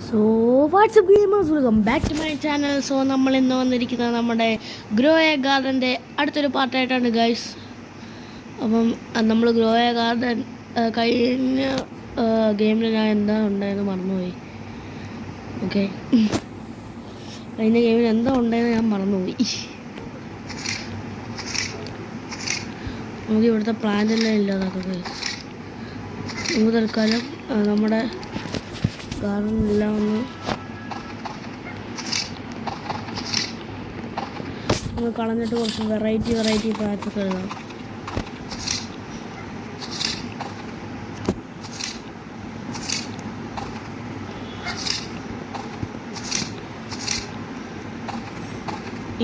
So WhatsApp gamers, welcome back to my channel. So നമ്മൾ ഇന്ന് വന്നിരിക്കുന്നത് നമ്മുടെ ഗ്രോ എ ഗാർഡൻ്റെ അടുത്തൊരു പാർട്ടായിട്ടാണ് ഗൈസ്. അപ്പം നമ്മൾ ഗ്രോ എ ഗാർഡൻ കഴിഞ്ഞ ഗെയിമിൽ ഞാൻ എന്താ ഉണ്ടായെന്ന് മറന്നുപോയി. ഓക്കെ, കഴിഞ്ഞ ഗെയിമിൽ എന്താ ഉണ്ടായെന്ന് ഞാൻ മറന്നുപോയി. നമുക്ക് ഇവിടുത്തെ പ്ലാന്റ് എല്ലാം ഇല്ലാതാക്കുക ഗൈസ്. നമുക്ക് തൽക്കാലം നമ്മുടെ ഗാർഡനെല്ലാം ഒന്ന് കളഞ്ഞിട്ട് കുറച്ച് വെറൈറ്റി പ്ലാന്റ്സ് ഒക്കെ എഴുതാം.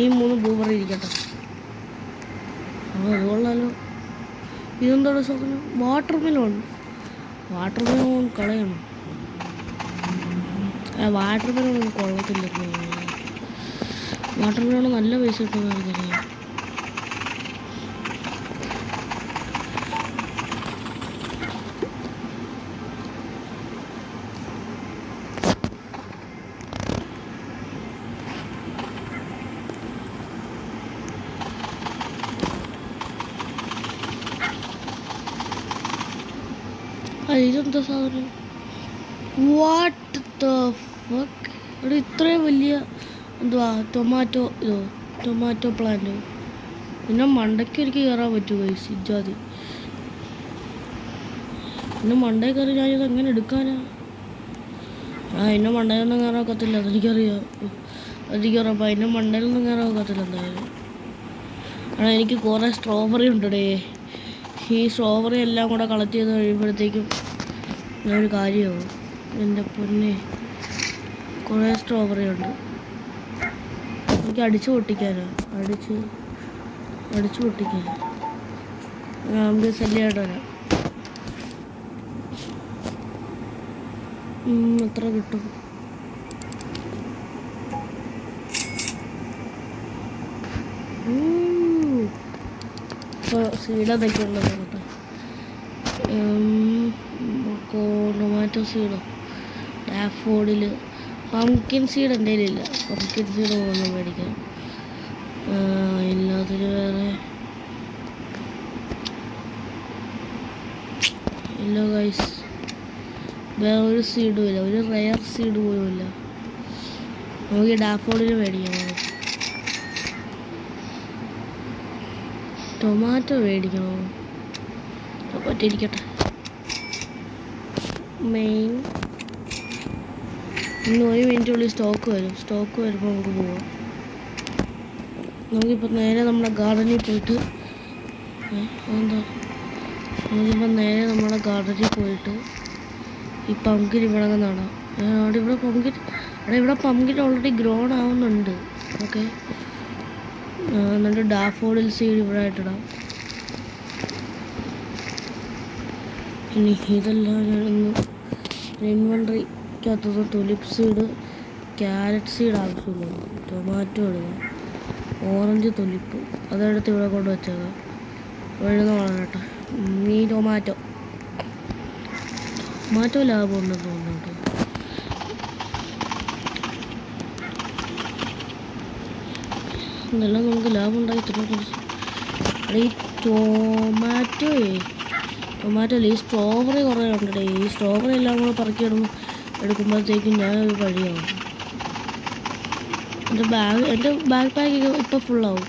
ഈ 3 ബ്ലൂബെറി ഇരിക്കട്ടെ. അത് കൊള്ളാലോ. ഇതെന്താണ് സാധനം? വാട്ടർ മെലോൺ കളയണം. വാട്ടർ മെലോൺ കൊള്ളത്തില്ല. വാട്ടർ മെലോൺ നല്ല പൈസ കിട്ടുമെന്ന് എനിക്കറിയാം. ഇതെന്താ സാധനം? What the fuck? ഇവിടെ ഇത്രയും വലിയ എന്തുവാ ടൊമാറ്റോ പ്ലാന്റ്. പിന്നെ മണ്ടയ്ക്ക് എനിക്ക് കയറാൻ പറ്റുമോ ഗൈസ്? ഇജാതി പിന്നെ മണ്ടയിൽ കയറി ഞാനിത് എങ്ങനെ എടുക്കാനാ? എന്നെ മണ്ടയിലൊന്നും കയറാൻ ഒക്കത്തില്ല, അതെനിക്കറിയാം. അപ്പം അതിൻ്റെ മണ്ടയിലൊന്നും കയറാൻ ഒക്കത്തില്ല എന്തായാലും. എനിക്ക് കുറേ സ്ട്രോബെറി ഉണ്ടേ. ഈ സ്ട്രോബെറി എല്ലാം കൂടെ കളക്ട് ചെയ്ത് കഴിയുമ്പോഴത്തേക്കും ഞാനൊരു കാര്യമാവും. എൻ്റെ പൊന്നെ, കുറേ സ്ട്രോബെറി ഉണ്ട്. എനിക്ക് അടിച്ചു പൊട്ടിക്കാനോ? അടിച്ചു പൊട്ടിക്കാൻ നമുക്ക് ശല്യമായിട്ട് വരാം. എത്ര കിട്ടും? ഇപ്പോൾ സീഡൊക്കെ ഉള്ളത് കേട്ടോ. ടൊമാറ്റോ സീഡോ, ഡാഫോഡിൽ, പംകിൻ സീഡ് എൻ്റെ കയ്യിലില്ല. പംകിൻ സീഡ് ഒന്ന് മേടിക്കാം. ഇല്ലാതൊരു വേറെ ഇല്ല ഗൈസ്. വേറെ ഒരു സീഡും ഇല്ല, ഒരു റെയർ സീഡ് പോലും ഇല്ല. നമുക്ക് ഈ ഡാഫോഡിൽ മേടിക്കണം. ടൊമാറ്റോ മേടിക്കണോ? ടൊമാറ്റോ ഇരിക്കട്ടെ. ഇന്ന് 1 മിനിറ്റുള്ളിൽ സ്റ്റോക്ക് വരുമ്പോൾ നമുക്ക് പോവാം. നമുക്കിപ്പോൾ നേരെ നമ്മുടെ ഗാർഡനിൽ പോയിട്ട് ഈ പംകിൻ ഇവിടെ നടാം. ഇവിടെ പംകിൻ ഓൾറെഡി ഗ്രോൺ ആവുന്നുണ്ട്. ഓക്കെ, എന്നിട്ട് ഡാഫോഡിൽ സീഡ് ഇവിടെ ആയിട്ടിടാം. ഇനി ഇതെല്ലാം ഞാനൊന്ന് ഇൻവെൻട്രിക്കകത്തുനിന്ന് തുലിപ്പ് സീഡ്, ക്യാരറ്റ് സീഡ് ആവശ്യമില്ല. ടൊമാറ്റോ ഇടുക, ഓറഞ്ച് തുലിപ്പ് അതെടുത്ത് ഇവിടെ കൊണ്ട് വെച്ചേക്കാം. വഴുന്ന വളരട്ടെ. ഈ ടൊമാറ്റോ ലാഭമുണ്ടെന്ന് തോന്നുന്നു കേട്ടോ. ഇതെല്ലാം നമുക്ക് ലാഭം ഉണ്ടായി തരുന്നു. ഈ ടൊമാറ്റോയിൽ ഈ സ്ട്രോബെറി കുറേ ഉണ്ടേ. ഈ സ്ട്രോബെറി എല്ലാം കൂടെ പറക്കി എടുക്കുമ്പോഴത്തേക്കും ഞാനൊരു വഴിയാവും. എൻ്റെ ബാക്ക് പാക്ക് ഇപ്പോൾ ഫുള്ളാവും.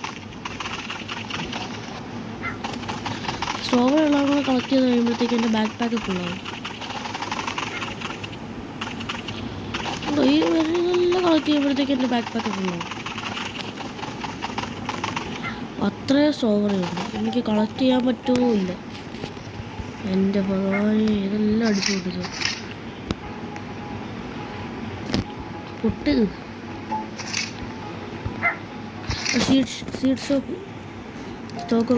സ്ട്രോബെറി എല്ലാം കൂടെ കളക്ട് ചെയ്ത് കഴിയുമ്പോഴത്തേക്കും എൻ്റെ ബാക്ക് പാക്ക് ഫുള്ളാവും. ഈ ഇതെല്ലാം കളക്ട് ചെയ്യുമ്പോഴത്തേക്കും എൻ്റെ ബാക്ക് പാക്ക് ഫുള്ളാവും. അത്രയും സ്ട്രോബെറി ഉണ്ട്, എനിക്ക് കളക്ട് ചെയ്യാൻ പറ്റുമില്ല. എൻ്റെ ഭഗവാനെ, ഇതെല്ലാം അടിച്ചു പൊട്ടിച്ചു. സ്റ്റോക്ക്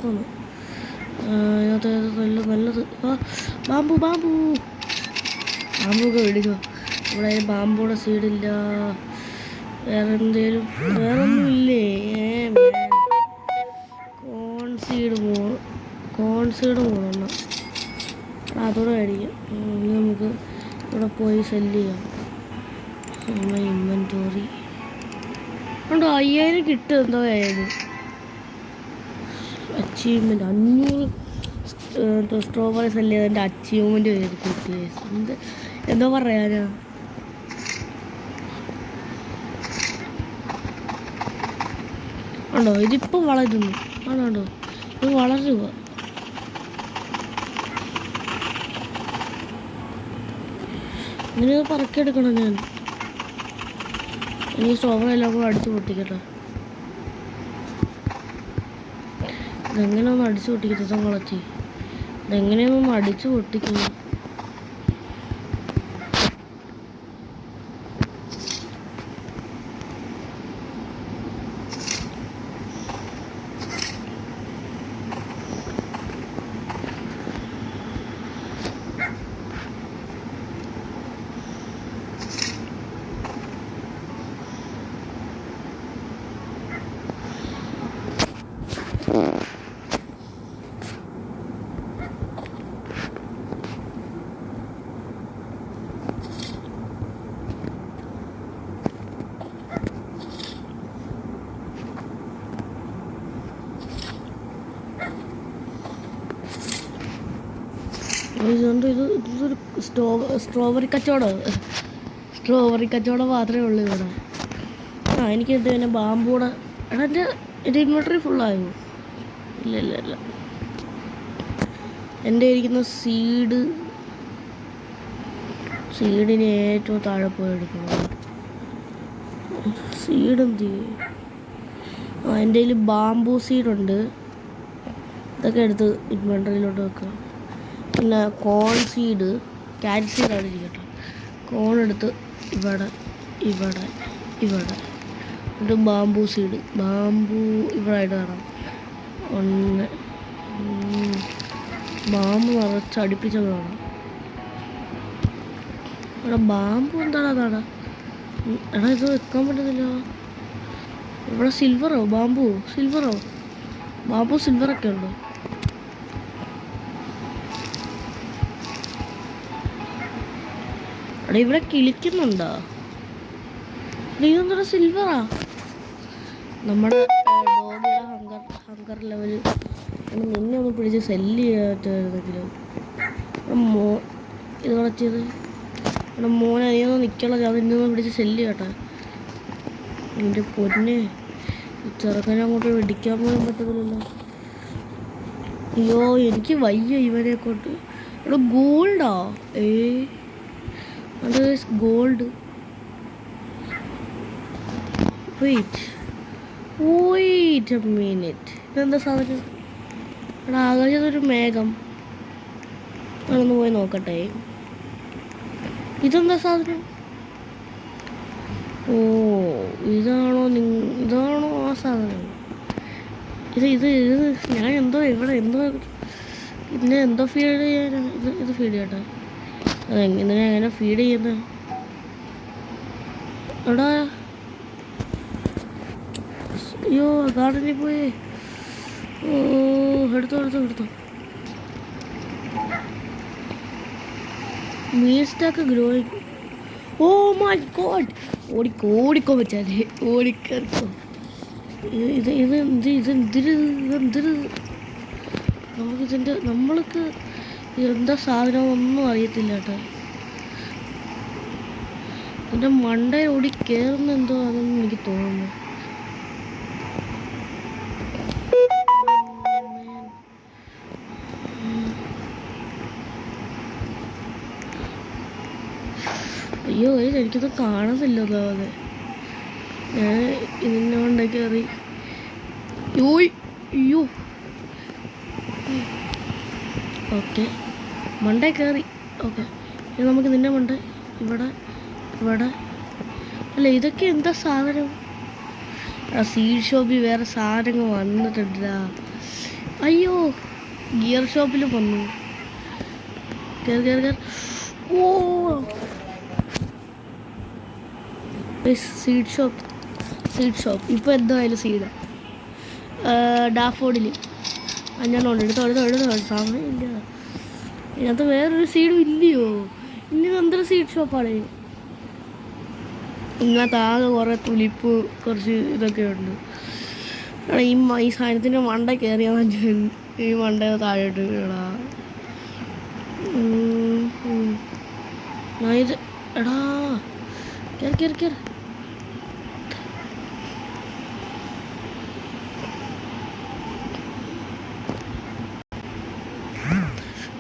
വന്നു. നല്ലത്. ബാമ്പുക്കെ മേടിക്കോ? ഇവിടെ ബാമ്പൂടെ സീഡില്ല. വേറൊന്നും ഇല്ലേ? കോൺ സീഡ് പോകണം. അതോടെ മേടിക്കാം. നമുക്ക് ഇവിടെ പോയി സെല്ല് ചെയ്യാം. ഇൻവെൻറ്റോറി ഉണ്ടോ 5000 കിട്ടും എന്തോ ആയത് അച്ചീവ്മെൻറ്റ് 500 സ്ട്രോബെറി സെല്ല് ചെയ്തതിൻ്റെ അച്ചീവ്മെൻറ്റ് കിട്ടി എന്തോ പറയാനാ ഉണ്ടോ ഇതിപ്പം വളരുന്നു ആണോ ഇത് വളരുക ഇങ്ങനെ പറക്കിയെടുക്കണം ഞാൻ ഈ സ്ട്രോബെറി എല്ലാം കൂടെ അടിച്ച് പൊട്ടിക്കട്ടെ ഇതെങ്ങനെയൊന്നും അടിച്ച് പൊട്ടിക്കട്ടെ കളത്തി ഇതെങ്ങനെയൊന്നും അടിച്ച് പൊട്ടിക്കുന്നു ഇതുകൊണ്ട് ഇതൊരു സ്ട്രോബെറി കച്ചവടം മാത്രമേ ഉള്ളൂ ഇവിടെ എനിക്ക് ഇത് പിന്നെ ബാമ്പൂടെ എടാ എൻ്റെ ഇൻവെർട്ടറി ഫുള്ളായോ ഇല്ല എൻ്റെ ഇരിക്കുന്ന സീഡിന് ഏറ്റവും താഴെ പോയി എടുക്കണം സീഡ് എന്ത് ചെയ്യും എൻ്റെ കയ്യിൽ ബാമ്പൂ സീഡുണ്ട് ഇതൊക്കെ എടുത്ത് ഇൻവെർട്ടറിയിലോട്ട് വെക്കാം പിന്നെ കോൺ സീഡ് ക്യാരറ്റ് സീഡാണ് ഇരിക്കട്ടെ കോൺ എടുത്ത് ഇവിടെ എന്നിട്ട് ബാമ്പൂ സീഡ് ഇവിടെ ആയിട്ട് കാണാം ഒന്ന് ബാമ്പ് നിറച്ച് അടുപ്പിച്ചത് കാണാം ഇവിടെ ബാമ്പു എന്താടാ എടാ ഇത് വെക്കാൻ പറ്റുന്നില്ല ഇവിടെ ബാമ്പു സിൽവറൊക്കെ ഉണ്ടോ എടാ ഇവിടെ കിളിക്കുന്നുണ്ടോ ഇതെന്താ സിൽവറാ നമ്മുടെ ഡോഗിയുടെ ഹങ്കർ ലെവല് നിന്നെ ഒന്ന് പിടിച്ച് സെല്ല് ചെയ്യാറ്റായിരുന്നെങ്കിലും ഇത് കളച്ചത് എടാ മോനെ നീയൊന്ന് നിൽക്കണം ഞാൻ നിന്നൊന്ന് പിടിച്ച് സെല്ല് ചെയ്യട്ടെ എൻ്റെ പൊന്നെ ചെറുക്കനെ അങ്ങോട്ട് വെടിക്കാൻ പോലും പറ്റുന്നില്ലല്ലോ അയ്യോ എനിക്ക് വയ്യ ഇവരെ കൊണ്ട് എടാ ഗോൾഡാ അത് ഗോൾഡ് വെയിറ്റ് എ മിനിറ്റ് ഇതെന്താ സാധനം എടാ ആകാശത്തൊരു മേഘം ഞാനൊന്ന് പോയി നോക്കട്ടെ ഇതെന്താ സാധനം ഇതാണോ ആ സാധനം ഇത് ഞാൻ എന്തോ ഇതിനെ എന്തോ ഫീഡ് ചെയ്യാനാ ഇത് ഫീഡ് ചെയ്യട്ടെ എങ്ങനെ ഫീഡ് ചെയ്യുന്നത് എടാ അയ്യോ ഗാർഡനിൽ പോയി എടുത്തോ മീൻസ്റ്റാക്ക് ഗ്രോയിങ് ഓ മൈ ഗോഡ് ഓടിക്കോ വെച്ചാലേ ഓടിക്കോ എന്തിര് നമ്മൾക്ക് എന്താ സാധനം ഒന്നും അറിയത്തില്ല കേട്ടോ എൻ്റെ മണ്ടയിൽ ഓടി കയറുന്ന എന്തോ അതൊന്നും എനിക്ക് തോന്നുന്നു അയ്യോ എനിക്കത് കാണുന്നില്ലല്ലോ അതെ ഞാൻ ഇതിൻ്റെ മണ്ട കയറി അയ്യോ ഓക്കെ മണ്ട കയറി ഓക്കെ ഇനി നമുക്ക് ഇതിൻ്റെ മണ്ട ഇവിടെ അല്ല ഇതൊക്കെ എന്താ സാധനം സീഡ് ഷോപ്പിൽ വേറെ സാധനങ്ങൾ വന്നിട്ടില്ല അയ്യോ ഗിയർ ഷോപ്പിൽ വന്നു കയറി ഓ സീഡ് ഷോപ്പ് ഇപ്പോൾ എന്തായാലും സീഡാണ് ഡാഫോഡിൽ അഞ്ഞാണോണ്ട് എടുത്തോ സമയം ഇല്ല ഇതിനകത്ത് വേറൊരു സീഡും ഇല്ലയോ ഇനി എന്തൊരു സീഡ് ഷോപ്പാണ് ഇങ്ങനത്തെ ആകെ കുറേ തുലിപ്പ് കുറച്ച് ഇതൊക്കെ ഉണ്ട്. എടാ ഈ സാധനത്തിൻ്റെ മണ്ട കയറിയാൽ ഈ മണ്ട താഴോട്ട് വീടാ. ഞാൻ ഇത് എടാ കയറി കയറി കയറി.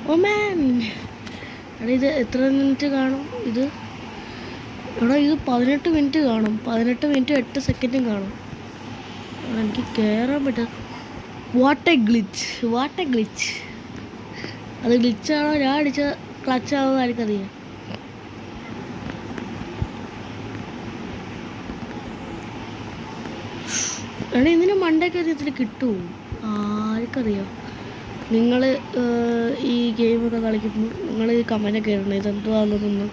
ഓ മാൻ, എടാ ഇത് എത്ര മിനിറ്റ് കാണും ഇത്? എടാ ഇത് 18 മിനിറ്റ് കാണും. 18 മിനിറ്റ് 8 സെക്കൻഡും കാണും. എനിക്ക് കയറാൻ പറ്റും. What A glitch. അത് ഗ്ലിച്ചാണോ ഞാൻ അടിച്ച ക്ലച്ചാണോ എനിക്കറിയാം. എടാ ഇതിന് മണ്ടയൊക്കെ ഇതിൽ കിട്ടുമോ ആർക്കറിയാം? നിങ്ങൾ ഈ ഗെയിമൊക്കെ കളിക്കുമ്പോൾ നിങ്ങൾ ഈ കമൻ്റൊക്കെ ഇടണം. ഇതെന്തുവാണെന്നൊന്നും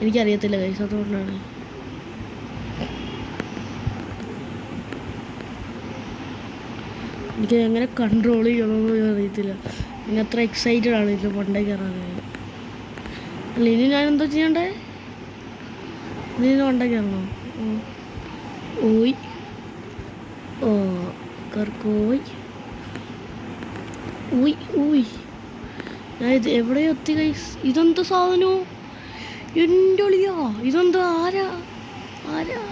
എനിക്കറിയത്തില്ല ഗൈസ്, അതുകൊണ്ടാണ്. എനിക്ക് എങ്ങനെ കൺട്രോൾ ചെയ്യണമെന്ന് അറിയത്തില്ല. ഇനി അത്ര എക്സൈറ്റഡ് ആണ് ഇതിൽ മണ്ട കയറാൻ. അല്ല ഇനി ഞാനെന്തോ ചെയ്യണ്ടേ? ഇനി മണ്ട കയറണോ? ഓയ് ഓ കർക്കോയ് ഊയ് ഊയ്. ഞാൻ ഇത് എവിടെയോ എത്തി ഗൈസ്. ഇതെന്താ സാധനോ? എൻ്റെ ഒളിയാ ഇതെന്താ? ആരാ അതാരാ?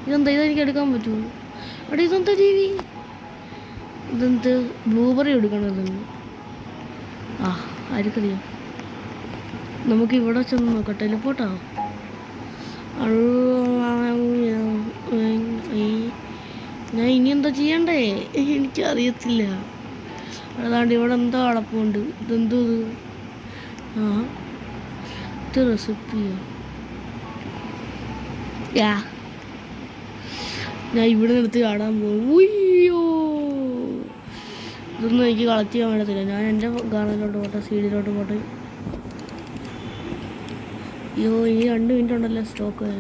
ഇതെന്താ? ഇതെനിക്ക് എടുക്കാൻ പറ്റുമോ? അവിടെ ഇതെന്താ ജീവി? ഇതെന്ത് ബ്ലൂബെറി എടുക്കണതെന്ന് ആർക്കറിയാം. നമുക്ക് ഇവിടെ ചെന്ന് നോക്കാം. ടെലിപ്പോർട്ടാ? ഞാൻ ഇനി എന്താ ചെയ്യണ്ടേ? എനിക്കറിയത്തില്ല. അതാണ്ട് ഇവിടെ എന്തോ അടപ്പുണ്ട്. ഇതെന്തോ ഇത് റെസിപ്പിയോ? ഞാൻ ഇവിടെ നിർത്തി കാണാൻ പോകും. ഉയ്യോ, ഇതൊന്നും എനിക്ക് കളക്ട് ചെയ്യാൻ പറ്റത്തില്ല. ഞാൻ എൻ്റെ ഗാർഡനിലോട്ട് പോട്ടെ, സീഡിലോട്ട് പോട്ടെ. അയ്യോ ഇനി 2 മിനിറ്റ് ഉണ്ടല്ലോ സ്റ്റോക്ക്.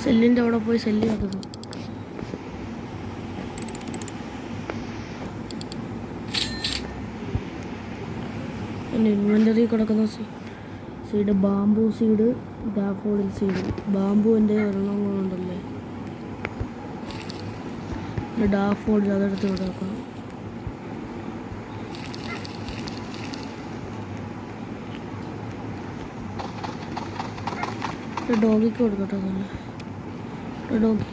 സെല്ലിൻ്റെ അവിടെ പോയി സെല്ല് ആക്കുന്നു. എൻ്റെ ഇൻവെൻ്ററി കിടക്കുന്ന seed, bamboo seed, daffodil seed. ബാംബുവിൻ്റെ ഒരെണ്ണം ഉണ്ടല്ലേ, ഡാഫോഡിൽ, അതെടുത്ത് ഇവിടെ വെക്കാം. ഡോഗിക്ക് കൊടുക്കട്ടെ. അതല്ലേ ഡോഗി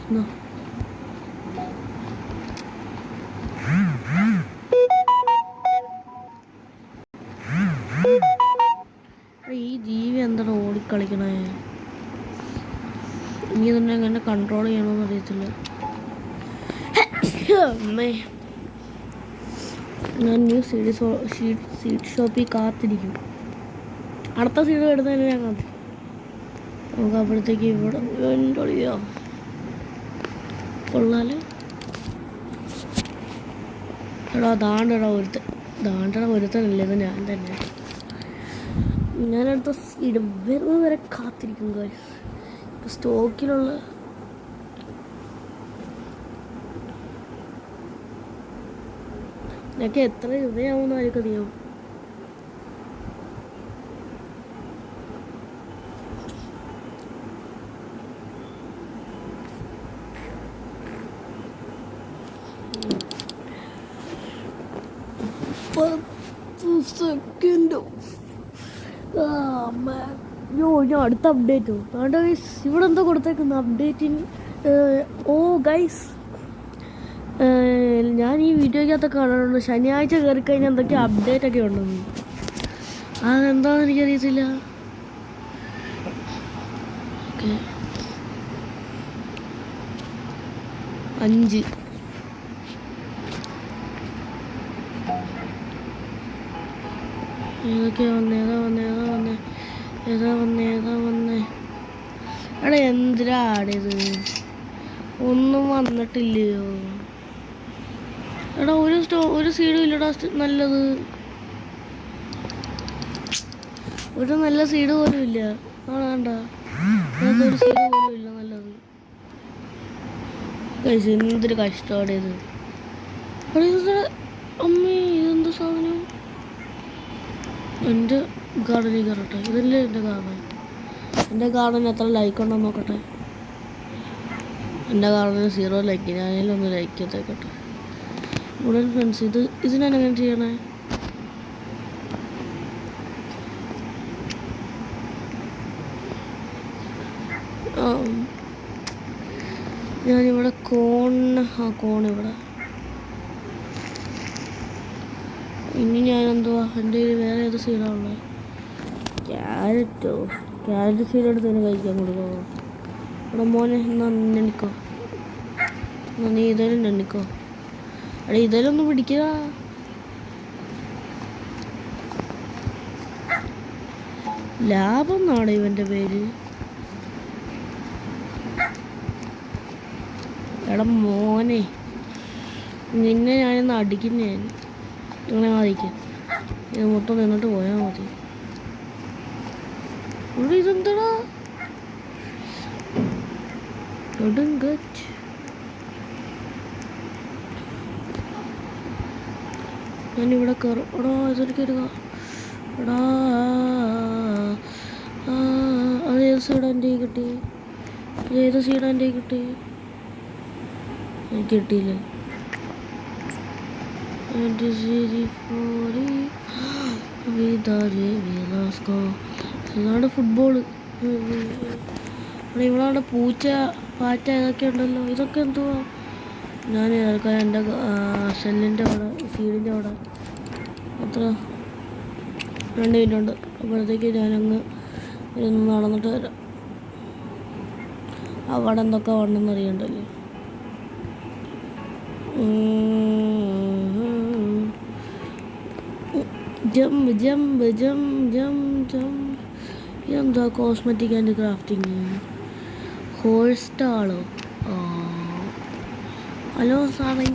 ഈ ജീവി എന്താണ് ഓടിക്കളിക്കണേ? ഇനി തന്നെ എങ്ങനെ കൺട്രോൾ ചെയ്യണമെന്ന് അറിയത്തില്ല. അമ്മേ, ഞാൻ ന്യൂ സീഡ് ഷോപ്പിൽ കാത്തിരിക്കും. അടുത്ത സീഡ് എടുത്തതിന് ഞാൻ കാത്തിരിക്കും. നമുക്ക് അപ്പോഴത്തേക്ക് ഇവിടെ എൻ്റെ ഒളിയോ കൊള്ളാല്. എടാ ദാണ്ടടാ ഒരുത്തനല്ലേ ഇത്? ഞാൻ തന്നെ. ഞാനടുത്ത സീഡ് വരുന്നത് വരെ കാത്തിരിക്കും ഗൈസ്. ഇപ്പോൾ സ്റ്റോക്കിലുള്ള എനിക്ക് എത്ര രൂപയാവുമെന്ന് ആർക്കറിയാം? സെക്കൻഡോ? ഞാൻ അടുത്ത അപ്ഡേറ്റോ? അതുകൊണ്ട് ഗൈസ് ഇവിടെ എന്തോ കൊടുത്തേക്കുന്ന അപ്ഡേറ്റിന്. ഓ ഗൈസ്, ഞാൻ ഈ വീഡിയോയ്ക്കകത്തൊക്കെ കാണുന്നുണ്ട് ശനിയാഴ്ച കയറി കഴിഞ്ഞാൽ എന്തൊക്കെ അപ്ഡേറ്റ് ഒക്കെ ഉണ്ടെന്ന്. അതെന്താണെന്ന് എനിക്കറിയത്തില്ല. ഓക്കെ 5 ഏതൊക്കെയാ വന്നേ? എടാ എന്തിനാ ആടിയത്? ഒന്നും വന്നിട്ടില്ലയോ? എടാ ഒരു സീഡും ഇല്ലടാ നല്ലത്. ഒരു നല്ല സീഡ് പോലും ഇല്ല. വേണ്ട, ഒരു സീഡ് പോലും ഇല്ല നല്ലത്. എന്തൊരു കഷ്ടമാണ് ഇത്. അമ്മേ, ഇതെന്താ സാധനം? എൻ്റെ ഗാർഡനിൽ കയറട്ടെ. ഇതല്ലേ എൻ്റെ ഗാർഡൻ. എൻ്റെ ഗാർഡൻ എത്ര ലൈക്ക് ഉണ്ടോ നോക്കട്ടെ. എൻ്റെ ഗാർഡന് 0 ലൈക്ക്. ഞാനതിലൊന്ന് ലൈക്ക് ചെയ്തേക്കട്ടെ. ഉടൻ ഫ്രണ്ട്സ്, ഇതിനെങ്ങനെ ചെയ്യണേ? ഞാനിവിടെ കോണിവിടെ. ഇനി ഞാനെന്തുവാ, എൻ്റെ കയ്യിൽ വേറെ ഏത് സീഡാണുള്ളത്? ക്യാരറ്റ് സീഡ് എടുത്ത് തന്നെ കഴിക്കാൻ കൊടുക്കുമോ? ഇവിടെ മോനെ എന്നാ നെണ്ണിക്കോ. എന്നാ നീ ഇതേലും നെണ്ണിക്കോ. അടേ ഇതേലും ഒന്ന് പിടിക്കുക. ലാഭം എന്നാണ് ഇവൻ്റെ പേര്. എടാ മോനെ, നിന്നെ ഞാനിന്ന് അടിക്കുന്നേ. അങ്ങനെ വാദിക്കാം. ഇത് മൊത്തം നിന്നിട്ട് പോയാൽ മതി. ഇവിടെ ഇതെന്താടാ? ഞാനിവിടെ കയറും. എടാ ഇതൊരു കയറുക. എടാ അത് ഏത് സീഡാ എൻ്റെ കയ്യിൽ കിട്ടി? ഏത് സീഡാ എൻ്റെ കയ്യിൽ കിട്ടി? എനിക്ക് കിട്ടിയില്ലേ? ഇതാണ് ഫുട്ബോള്. ഇവിടെ പാറ്റ ഇതൊക്കെ ഉണ്ടല്ലോ. ഇതൊക്കെ എന്തുവാ? ഞാൻ കേൾക്കാൻ എൻ്റെ ഷെല്ലിൻ്റെ അവിടെ, സീഡിൻ്റെ അവിടെ അത്ര 2 മിനിറ്റ് ഉണ്ട്. അപ്പോഴത്തേക്ക് ഞാനങ്ങ് ഇരുന്ന് നടന്നിട്ട് വരാം. അവിടെ എന്തൊക്കെ വണ്ണെന്ന് അറിയണ്ടല്ലോ. ഇതെന്താ? Cosmetic and crafting. ഹോൾ സ്റ്റാളോ? ഹലോ സാറേ,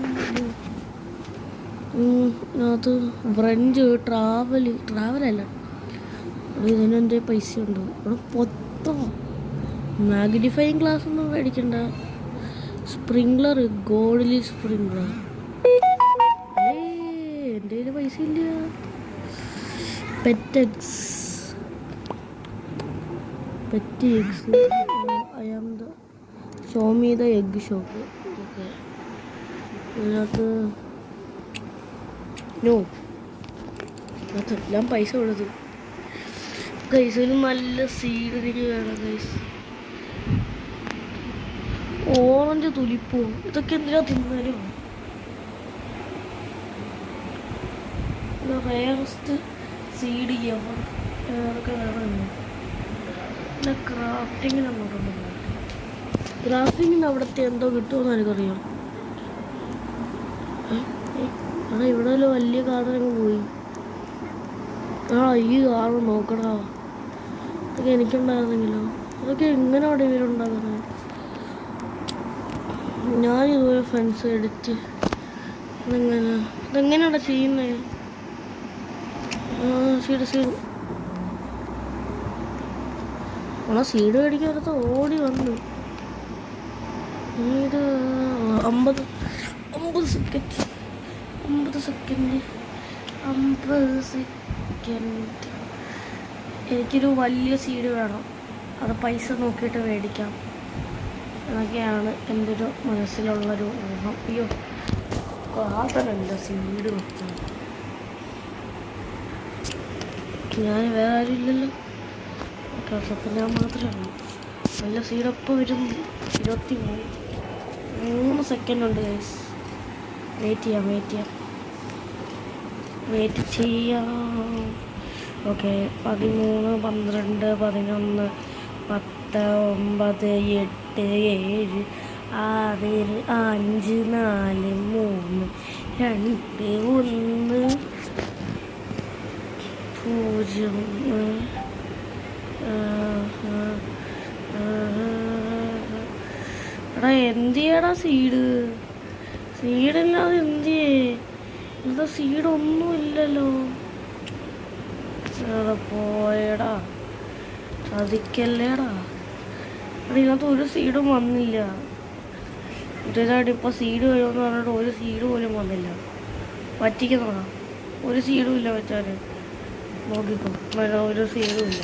ഇതിനകത്ത് ഫ്രഞ്ച് ട്രാവലല്ല. ഇതിനെൻ്റെ പൈസ ഉണ്ടോ? ഇവിടെ പൊത്തോ മാഗ്നിഫൈങ് ഗ്ലാസ് ഒന്നും മേടിക്കണ്ട. Sprinkler, ഗോൾഡ്ലി sprinkler. എൻ്റെ കയ്യിൽ പൈസ ഇല്ല. പെറ്റെക്സ്. I am the show me the egg shop. Okay, ഇതിനകത്ത് ഇതിനകത്തെല്ലാം പൈസ കൊടുത്തു. ഗൈസിന് നല്ല സീഡ് എനിക്ക് വേണം ഗൈസ്. ഓറഞ്ച് തുലിപ്പോ, ഇതൊക്കെ എന്തിനാ തിന്നാലും. റയറസ്റ്റ് സീഡ് അതൊക്കെ വേണം. പിന്നെ ക്രാഫ്റ്റിങ്ങിനങ്ങോട്ടൊന്നും പോകട്ടെ. ക്രാഫ്റ്റിങ്ങിന് അവിടുത്തെ എന്തോ കിട്ടുമെന്ന് എനിക്കറിയാം. ഇവിടെ വലിയ കാർഡനങ്ങ് പോയി. ഈ കാറ് നോക്കടാ. ഇതൊക്കെ എനിക്കുണ്ടായിരുന്നെങ്കിലോ. അതൊക്കെ എങ്ങനെയാണ് ഇവരുണ്ടാകുന്നത്? ഞാനിതുപോലെ ഫ്രണ്ട്സ് എടുത്ത് ഇതെങ്ങനെയാണ് ചെയ്യുന്നത്? സീഡ് സീഡ് മേടിക്കാനടുത്ത് ഓടി വന്നു. ഇത് 50 സെക്കൻഡ്. എനിക്കൊരു വലിയ സീഡ് വേണം. അത് പൈസ നോക്കിയിട്ട് മേടിക്കാം. അതൊക്കെയാണ് എൻ്റെ ഒരു മനസ്സിലുള്ളൊരു ഊഹം. അയ്യോ, കാതലല്ല സീഡ് വെക്കുന്നത്. ഞാൻ വേറെ ആരും ഇല്ലല്ലോ. അപ്പം ഞാൻ മാത്രമേ. നല്ല സീഡപ്പം വരും. 23 സെക്കൻഡ് ഉണ്ട് ഗൈസ്. വെയിറ്റ് ചെയ്യാം. ഓക്കെ, 13, 12, 11, 10, 9, 8, 7, 6, 5, 4, 3, 2, 1, 0. എടാ എന്തിയാടാ സീഡില്ലാതെ എന്തിയേ? എന്താ സീഡൊന്നും ഇല്ലല്ലോ. പോയടാ, ചതിക്കല്ലേടാ. ഇതിനകത്ത് ഒരു സീഡും വന്നില്ല. ഇതിനായിട്ട് ഇപ്പോൾ സീഡ് വരുമെന്ന് പറഞ്ഞിട്ട് ഒരു സീഡ് പോലും വന്നില്ല. പറ്റിക്കുന്നതാ. ഒരു സീഡും ഇല്ല വെച്ചാൽ. നോക്കിക്കോ, ഒരു സീഡും ഇല്ല.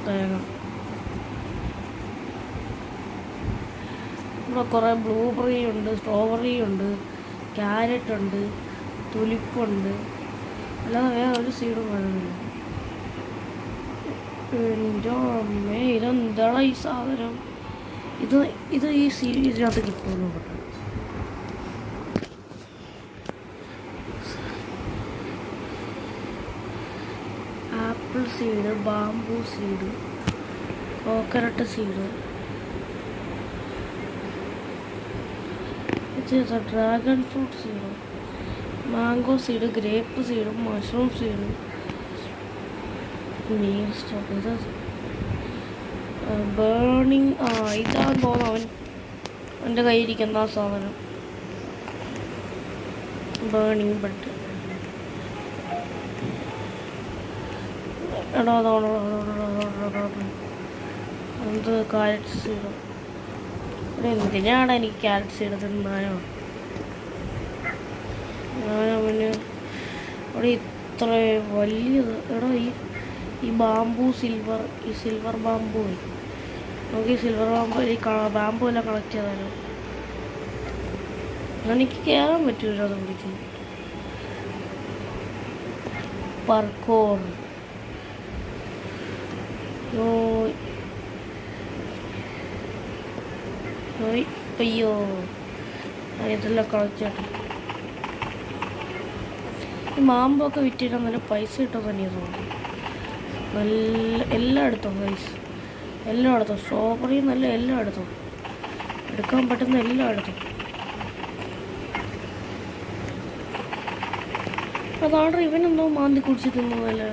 തേങ്ങ ഇവിടെ കുറേ ബ്ലൂബെറി ഉണ്ട്, സ്ട്രോബെറി ഉണ്ട്, ക്യാരറ്റ് ഉണ്ട്, തുലിപ്പുണ്ട്. അല്ലാതെ വേറെ ഒരു സീഡും വരുന്നില്ല. എൻ്റെ അമ്മേ, ഇതെന്താണ് ഈ സാധനം? ഇത് ഈ ഇതിനകത്ത് കിട്ടുമെന്ന് നോക്കട്ടെ. Apple seed, bamboo seed, coconut seed, dragon fruit seed, mango seed, grape seed, mushroom seed, main stock. ഇത് ബേണിങ്, ഇതാന്ന് തോന്നുന്നു എൻ്റെ കയ്യിരിക്കുന്ന ആ സാധനം. Burning bud. എന്ത് ക്യാരറ്റ് സീഡ്? ഇവിടെ എന്തിനാണ് എനിക്ക് ക്യാരറ്റ് സീഡ് തിന്നാനോ? പിന്നെ ഇവിടെ ഇത്ര വലിയത്. എടാ ഈ ബാംബു ഈ സിൽവർ ബാംബു നമുക്ക് ഈ സിൽവർ ബാംബു ഈ ബാംബു എല്ലാം കളക്ട് ചെയ്താലോ? എനിക്ക് കയറാൻ പറ്റൂല അത് പിടിച്ച്. പാർക്കോർ. അയ്യോ, ഇതെല്ലാം കളക്ട് ചെയ്യട്ടെ. ഈ മാമ്പൊക്കെ വിറ്റിട്ട് നല്ല പൈസ കിട്ടും തന്നെയാണ് തോന്നുന്നു. നല്ല എല്ലാം എടുത്തോ ഗൈസ്, എല്ലാം എടുത്തോ. സ്ട്രോബെറി നല്ല എല്ലാം എടുത്തോ, എടുക്കാൻ പറ്റുന്ന എല്ലാം എടുത്തോ. അതാണ് ഇവനെന്തോ മാന്തി കുടിച്ച് തിന്നതല്ലേ.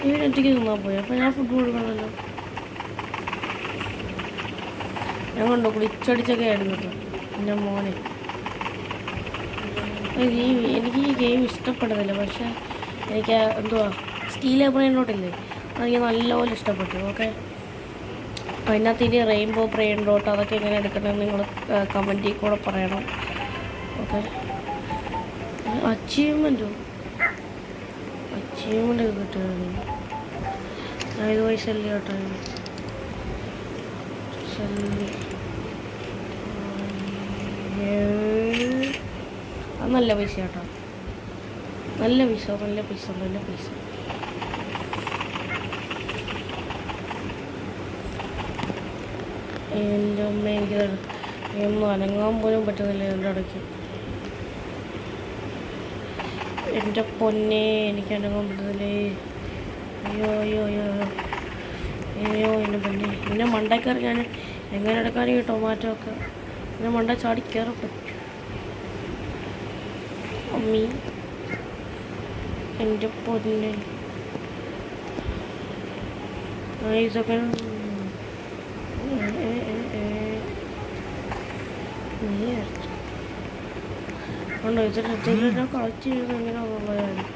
ഇവനെത്തിക്ക് തിന്നാൻ പോയി. അപ്പം ഞാൻ ഫുഡ് കൊടുക്കണമല്ലോ. ഞാൻ കണ്ടോ കുളിച്ചടിച്ചൊക്കെ ആയിരുന്നു കേട്ടോ എൻ്റെ മോനെ. എനിക്ക് ഈ ഗെയിം ഇഷ്ടപ്പെടുന്നില്ല, പക്ഷേ എനിക്ക് എന്തുവാ സ്റ്റീൽ ബ്രെയിൻഡോട്ടില്ലേ, അതെനിക്ക് നല്ലപോലെ ഇഷ്ടപ്പെട്ടു. ഓക്കെ, അതിനകത്ത് ഇനി റെയിൻബോ ബ്രെയിൻഡോട്ട് അതൊക്കെ എങ്ങനെ എടുക്കണമെന്ന് നിങ്ങൾ കമൻറ്റിൽ കൂടെ പറയണം. ഓക്കെ, അച്ചീവ്മെൻറ്റ് കിട്ടുകയാണ്. ഇത് പോയി സെല്ല് കേട്ടോ. അത് നല്ല പൈസ കേട്ടോ, നല്ല പൈസ. എൻ്റെ അമ്മ, എനിക്കത് ഒന്നും അനങ്ങാൻ പോലും പറ്റുന്നില്ല എൻ്റെ ഇടയ്ക്ക്. എൻ്റെ പൊന്നെ, എനിക്ക് അനങ്ങാൻ പറ്റുന്നില്ലേ. അയ്യോ എൻ്റെ പൊന്നെ. പിന്നെ മണ്ടക്കറി ഞാൻ എങ്ങനെ എടുക്കാനും ഈ ടൊമാറ്റോ ഒക്കെ പിന്നെ മണ്ട ചാടി കയറാൻ പറ്റും. അമ്മി, എൻ്റെ പൊന്നെ. ഇതൊക്കെ ഉണ്ടോ? ഇതിലെല്ലാം കളക്ട് ചെയ്യുന്നത് എങ്ങനെയാണെന്നുള്ള കാര്യം.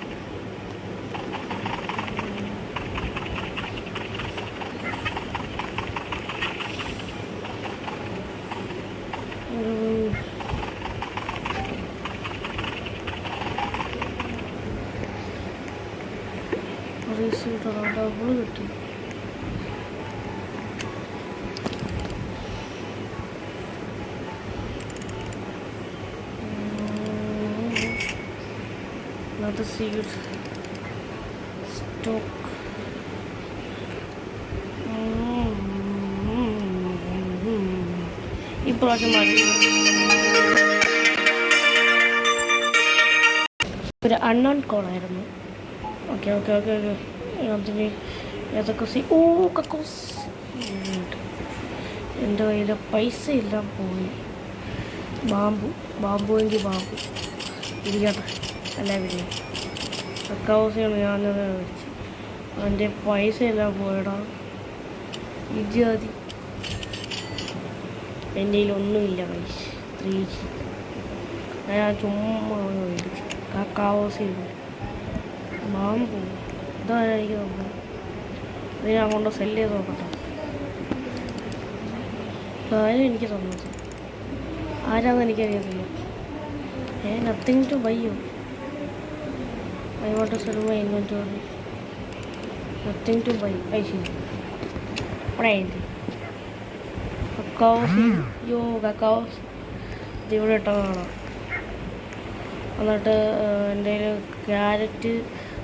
ഡബിള് കിട്ടി. Another seed stock. ഇപ്രാവശ്യം ഒരു അൺനോൺ കോളായിരുന്നു. ഓക്കെ അതിന് ഏതൊക്കെ കക്കോസ്. എൻ്റെ കയ്യിൽ പൈസ എല്ലാം പോയി. ബാമ്പുവെങ്കിൽ ബാമ്പു ഇരിക്കട്ടെ. അല്ല പിന്നെ കക്കോസിയാണ് ഞാനത് വെച്ച്. അതിൻ്റെ പൈസ എല്ലാം പോയടാ. ഇജാതി എൻ്റെ കയ്യിലൊന്നുമില്ല പൈസ. 3G ഞാൻ ചുമ്മാ മേടിച്ചു. കക്കാവോസ് ബാമ്പു ഇതായിരിക്കും നോക്കാം. ഇത് ഞാൻ കൊണ്ട് സെല്ല് ചെയ്ത് നോക്കട്ടെ. കാര്യം എനിക്ക് തന്നത് ആരാന്ന് എനിക്കറിയത്തില്ല. നത്തിങ് ടു ബയ്യോ. I want to sell my inventory. Nothing to buy. I see. Right. Cacao seed. Yo, cacao. ഇവിടെ ഇട്ടതാണ്. എന്നിട്ട് എൻ്റെ കയ്യിൽ ക്യാരറ്റ്,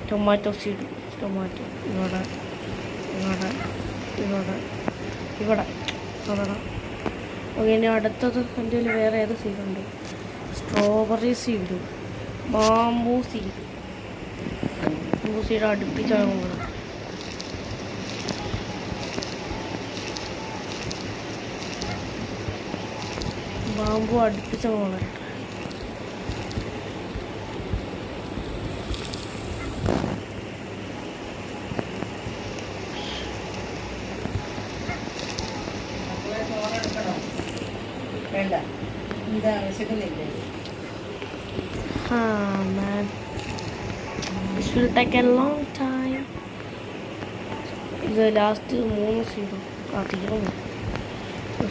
ടൊമാറ്റോ സീഡ്, ടൊമാറ്റോ ഇവിടെ ഇവിടെ ഇവിടെ ഇവിടെ അതാണ്. ഓക്കെ, ഇനി അടുത്തത് എൻ്റെ കയ്യിൽ വേറെ ഏത് സീഡുണ്ട്? Strawberry seed, bamboo seed. Bamboo seed അടുപ്പിച്ചാണ് പോകുന്നത്. ബാംബു അടുപ്പിച്ച പോകണം. Man, this will take a long time. ഇത് ലാസ്റ്റ് 3 സീഡോ തീർന്നു.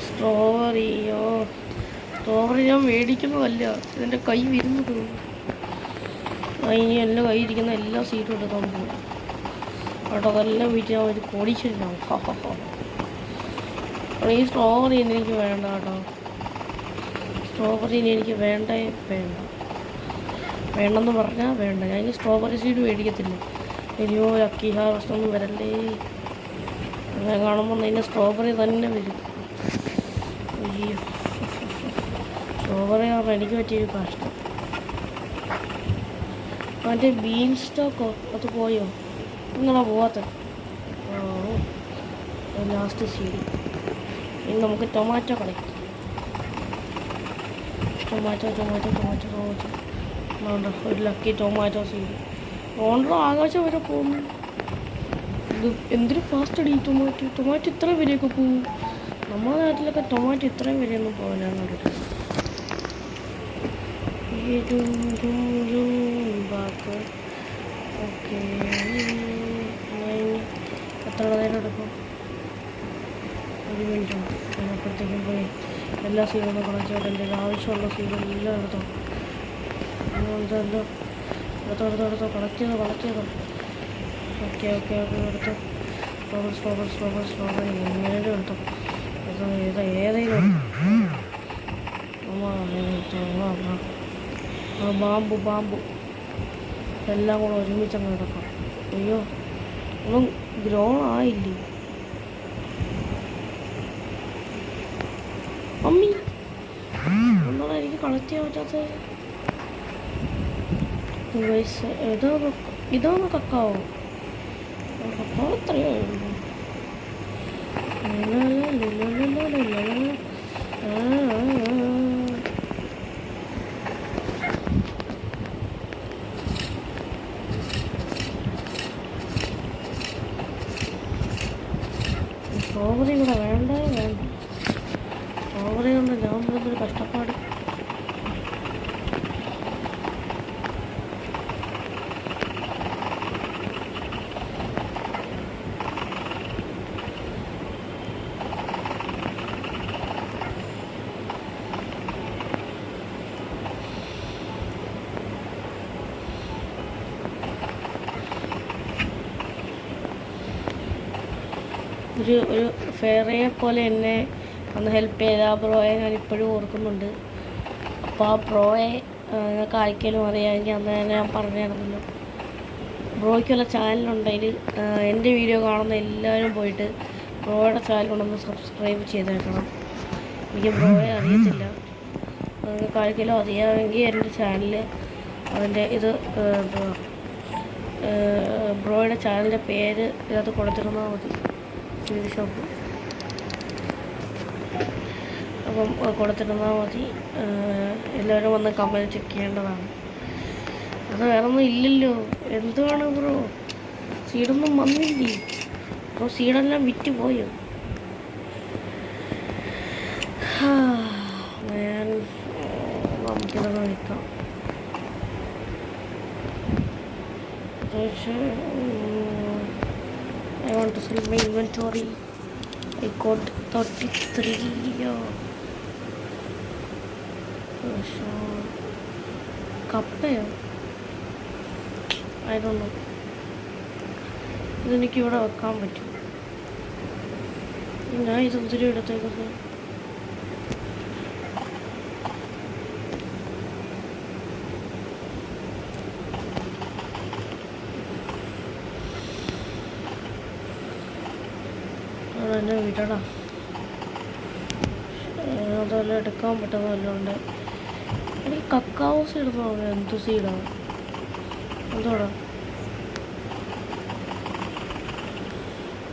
സ്ട്രോബെറിയോ സ്ട്രോബെറി ഞാൻ മേടിക്കുന്നതല്ല, ഇതിൻ്റെ കൈ വരുന്നത്. ഇനി എല്ലാം കൈ ഇരിക്കുന്ന എല്ലാ സീറ്റും എടുക്കാൻ പോകും കേട്ടോ. അതെല്ലാം വീട്ടിൽ ഞാൻ ഒരു കോടീശ്വരനാവും. ഈ സ്ട്രോബെറി എനിക്ക് വേണ്ട കേട്ടോ. സ്ട്രോബെറി എനിക്ക് വേണ്ടേ വേണ്ടെന്ന് പറഞ്ഞാൽ വേണ്ട. ഞാൻ ഇനി സ്ട്രോബെറി സീഡ് മേടിക്കത്തില്ല. ഇനിയോ ലക്കി ഹാർവസ്റ്റ് ഒന്നും വരല്ലേ. അങ്ങനെ കാണുമ്പോൾ അതിൻ്റെ സ്ട്രോബെറി തന്നെ വരും. അയ്യോ, സ്ട്രോബെറി ആകുമ്പോൾ എനിക്ക് പറ്റിയൊരു കഷ്ടം. മറ്റേ ബീൻ സ്റ്റോക്കോ അത് പോയോ? നിങ്ങളാ പോവാത്ത? Last seed. ഇനി നമുക്ക് ടൊമാറ്റോ കളക്ട്. ടൊമാറ്റോ വേണ്ട, ഒരു ലക്കി ടൊമാറ്റോ സീഡ്. ഓണർ ആകാശം വരെ പോകുന്നു. ഇത് എന്തൊരു ഫാസ്റ്റ് അടി. ടൊമാറ്റോ ഇത്രയും വരെയൊക്കെ പോകും. നമ്മുടെ നാട്ടിലൊക്കെ ടൊമാറ്റോ ഇത്രയും വരെയൊന്നും പോകാനാണ് കണ്ടിട്ട്. ഓക്കെ, എത്ര നേരം എടുക്കും? 1 മിനിറ്റ് ഉണ്ട്. അതിനപ്പോഴത്തേക്കും പോയി എല്ലാ സീഡൊന്നും കളക്ട് ചെയ്തിട്ട് എൻ്റെ ആവശ്യമുള്ള സീഡെല്ലാം എടുത്തോ. ഇതെല്ലാം എടുത്തോ കളക്ട് ചെയ്തോ. ഓക്കെ എടുത്തോ. സ്ട്രോബെറി എങ്ങനെയും എടുത്തോ. ഏതെങ്കിലും ബാമ്പു എല്ലാം കൂടെ ഒരുമിച്ചങ്ങ് എടുക്കാം. അയ്യോ, ഒന്നും ഗ്രോൺ ആയില്ലേ മമ്മി? എന്താണ് എനിക്ക് കളക്ട് ചെയ്യാൻ പറ്റാത്തത്? ഇതാണ് കക്കാവോ? കക്കാവോ എത്രയോ? സ്ട്രോബെറി കൂടെ വേണ്ട. സ്ട്രോബെറി കൊണ്ട് ഞാൻ പോകുന്നൊരു കഷ്ടപ്പാട്. ഒരു ഫെയറിയെ പോലെ എന്നെ ഒന്ന് ഹെൽപ്പ് ചെയ്ത ആ ബ്രോയെ ഞാൻ ഇപ്പോഴും ഓർക്കുന്നുണ്ട്. അപ്പോൾ ആ ബ്രോയെ നിങ്ങൾക്ക് ആർക്കെങ്കിലും അറിയാമെങ്കിൽ അന്ന് തന്നെ ഞാൻ പറഞ്ഞിരുന്നല്ലോ. ബ്രോയ്ക്കുള്ള ചാനലുണ്ടെങ്കിൽ എൻ്റെ വീഡിയോ കാണുന്ന എല്ലാവരും പോയിട്ട് ബ്രോയുടെ ചാനലൊന്ന് സബ്സ്ക്രൈബ് ചെയ്തേക്കണം. എനിക്ക് ബ്രോയെ അറിയത്തില്ല. നിങ്ങൾക്ക് ആർക്കെങ്കിലും അറിയാമെങ്കിൽ എൻ്റെ ചാനൽ അതിൻ്റെ ഇത് ബ്രോയുടെ ചാനലിൻ്റെ പേര് ഇതിനകത്ത് കൊടുത്തിരുന്നാൽ മതി. ഷോപ്പ് അപ്പം കൊടുത്തിരുന്നാൽ മതി. എല്ലാവരും വന്ന് കമൻറ്റ് ചെക്ക് ചെയ്യേണ്ടതാണ്. അത് വേറൊന്നും ഇല്ലല്ലോ. എന്തുവാണ് ബ്രോ, സീഡൊന്നും വന്നില്ലേ? അപ്പോൾ സീഡെല്ലാം വിറ്റ് പോയോ? ഞാൻ നമുക്കിതൊന്ന് വിൽക്കാം. I want to sell my inventory. I got 33. കപ്പയോ? ആയതൊന്നും ഇതെനിക്കിവിടെ വെക്കാൻ പറ്റും. ഞാൻ ഇതൊത്തിരി എടുത്തേക്കുന്നത് എന്നെ വിടടാ. അതെല്ലാം എടുക്കാൻ പറ്റുന്നതല്ലോണ്ട്. എനിക്ക് കക്കാവോ സീഡ് തോന്നുന്നു. എന്ത് സീഡാണ്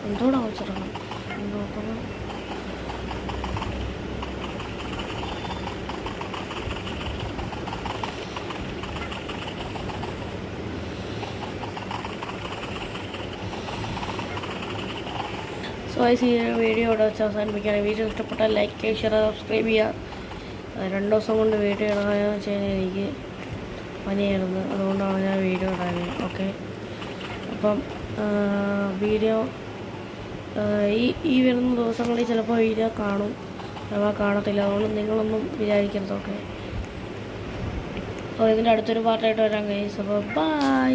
എന്തോടാ വെച്ചിറങ്ങാം നോക്കണം. സോ ഈ വീഡിയോ ഇവിടെ വെച്ച് അവസാനിപ്പിക്കുകയാണ്. വീഡിയോ ഇഷ്ടപ്പെട്ടാൽ ലൈക്ക് ചെയ്യുക, ഷെയർ, സബ്സ്ക്രൈബ് ചെയ്യുക. 2 ദിവസം കൊണ്ട് വീഡിയോ ഇടാമെന്ന് വെച്ച് കഴിഞ്ഞാൽ എനിക്ക് പനിയായിരുന്നു, അതുകൊണ്ടാണ് ഞാൻ വീഡിയോ ഇടാഞ്ഞത്. ഓക്കെ, അപ്പം വീഡിയോ ഈ വരുന്ന ദിവസങ്ങളിൽ ചിലപ്പോൾ വീഡിയോ കാണും, അഥവാ കാണത്തില്ല. അതുകൊണ്ട് നിങ്ങളൊന്നും വിചാരിക്കരുത്. ഓക്കെ, അപ്പോൾ ഇതിൻ്റെ അടുത്തൊരു പാർട്ടായിട്ട് വരാൻ കഴിയും. അപ്പോൾ ബൈ.